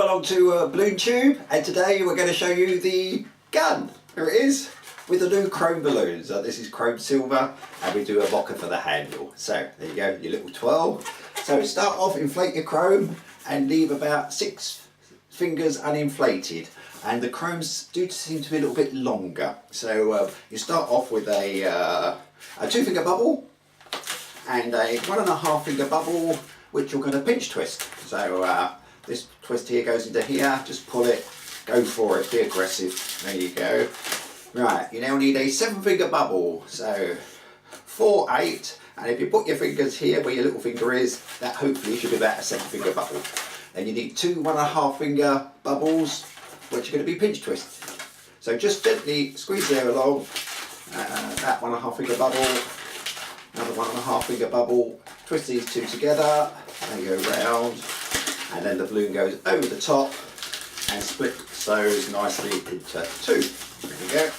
Welcome along to BalloonTube, and today we're going to show you the gun. Here it is, with the new chrome balloons. This is chrome silver, and we do a mocker for the handle. So there you go, your little twirl. So start off, inflate your chrome and leave about 6 fingers uninflated. And the chromes do seem to be a little bit longer. So you start off with a 2-finger bubble and a 1.5 finger bubble, which you're going to pinch twist. So this twist here goes into here, just pull it, go for it, be aggressive. There you go. Right, you now need a 7-finger bubble. So 4, 8, and if you put your fingers here where your little finger is, that hopefully should be about a 7-finger bubble. Then you need 2 1.5 finger bubbles, which are going to be pinch twists. So just gently squeeze the air along, that 1.5 finger bubble, another 1.5 finger bubble, twist these 2 together, they go round, and then the balloon goes over the top and splits those nicely into 2. There you go.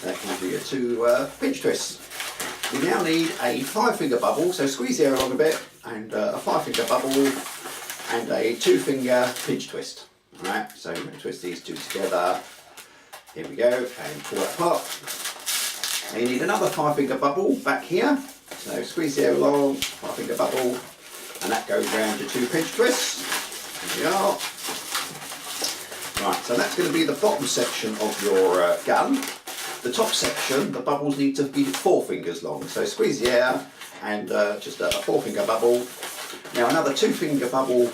That gives you your 2 pinch twists. You now need a 5-finger bubble, so squeeze the air along a bit, and a 5-finger bubble and a 2-finger pinch twist. Alright, so you're going to twist these 2 together. Here we go, and pull it apart. Now you need another 5-finger bubble back here. So squeeze the air along, 5-finger bubble, and that goes round to 2 pinch twists. There we are. Right, so that's going to be the bottom section of your gun. The top section, the bubbles need to be 4 fingers long. So squeeze the air and just a 4-finger bubble. Now another 2-finger bubble,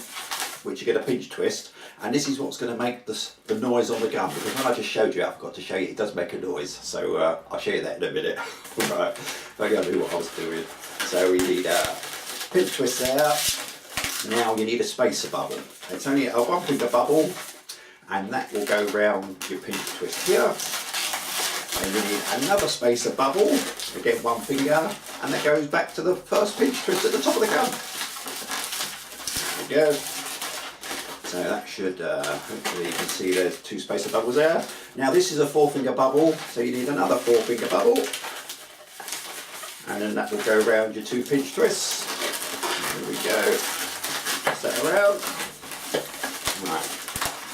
which you're going to pinch twist. And this is what's going to make the noise on the gun, because when I just showed you, I forgot to show you, it does make a noise. So I'll show you that in a minute. Right, if I knew what I was doing. So we need a pinch twist there. Now you need a spacer bubble. It's only a 1-finger bubble, and that will go round your pinch twist here. And you need another spacer bubble, again 1 finger, and that goes back to the first pinch twist at the top of the gun. There you go. So that should, hopefully you can see there's 2 spacer bubbles there. Now this is a 4-finger bubble, so you need another 4-finger bubble. And then that will go around your 2 pinch twists. There we go. Pass that around. Right.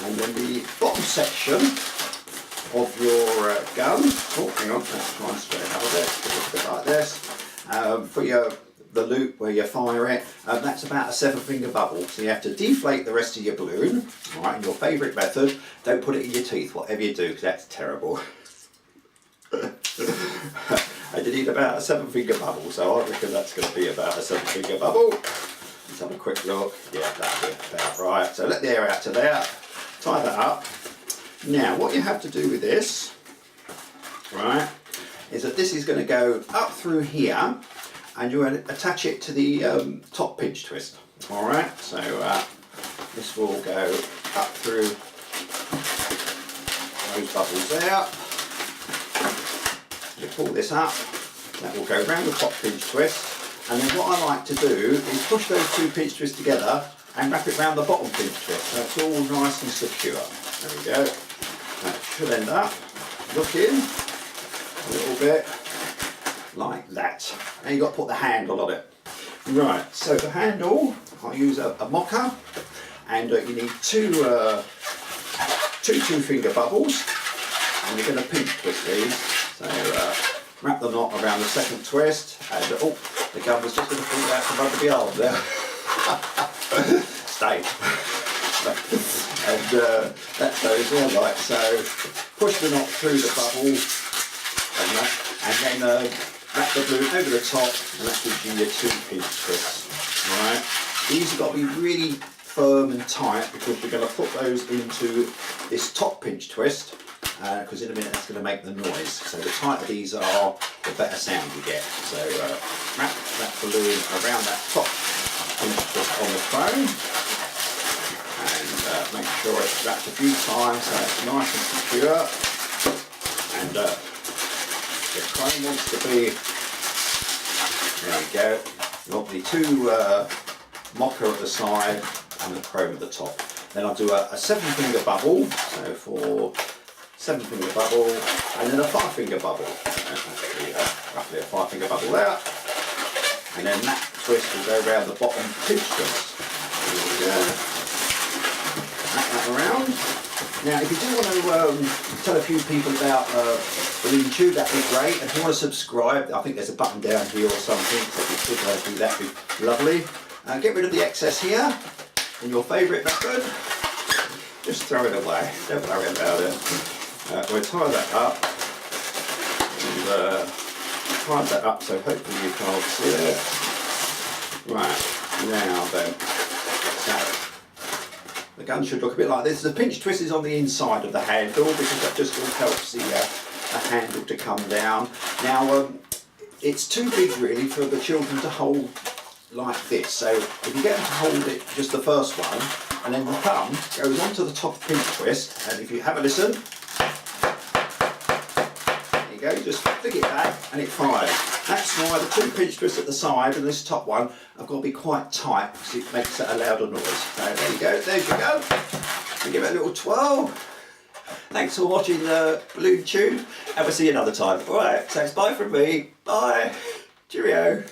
And then the bottom section of your gun. Oh, hang on, let's try and straighten up a bit. Just a bit like this. For the loop where you fire it, that's about a 7-finger bubble. So you have to deflate the rest of your balloon, alright, your favourite method. Don't put it in your teeth, whatever you do, because that's terrible. And you need about a 7-finger bubble, so I reckon that's going to be about a 7-finger bubble. Let's have a quick look. Yeah, that'll be about right. So let the air out to there, tie that up. Now, what you have to do with this, right, is that this is going to go up through here, and you're going to attach it to the top pinch twist. Alright, so this will go up through those bubbles there. You pull this up, that will go round the top pinch twist, and then what I like to do is push those 2 pinch twists together and wrap it round the bottom pinch twist, so it's all nice and secure. There we go. That should end up looking a little bit like that. Now you've got to put the handle on it. Right, so the handle, I'll use a mocker, and you need 2 2-finger bubbles, and you're going to pinch twist these. So wrap the knot around the 2nd twist, and oh, the gun was just going to fall out from under the arm there. Stay. And that goes there, like so. Push the knot through the bubble, and then wrap the balloon over the top, and that gives you your 2 pinch twists. Alright, these have got to be really firm and tight, because you're going to put those into this top pinch twist, because in a minute that's going to make the noise. So the tighter these are, the better sound you get. So wrap that balloon around that top pinch twist on the chrome, and make sure it's wrapped a few times so it's nice and secure. And the chrome wants to be, there we go, you want the 2 mocker at the side and the chrome at the top. Then I'll do a 7-finger bubble, so for 7-finger bubble, and then a 5-finger bubble. Actually, roughly a 5-finger bubble there. And then that twist will go around the bottom pinch twist. There we go. wrap that around. Now, if you do want to tell a few people about BalloonTube, that'd be great. And if you want to subscribe, I think there's a button down here or something. So if you could do that, would be lovely. Get rid of the excess here. And your favourite method, just throw it away. Don't worry about it. We'll tie that up. And tie that up so hopefully you can't see it. Right, now then. So, the gun should look a bit like this. The pinch twist is on the inside of the handle because that just helps the handle to come down. Now, it's too big really for the children to hold like this. So if you get them to hold it, just the first one, and then the thumb goes onto the top pinch twist, and if you have a listen, there you go, just flick it back and it fires. That's why the two pinch twists at the side and this top one have got to be quite tight because it makes a louder noise. So there you go, there's your gun. And give it a little twirl. Thanks for watching BalloonTube, and we'll see you another time. Alright, so it's bye from me. Bye. Cheerio.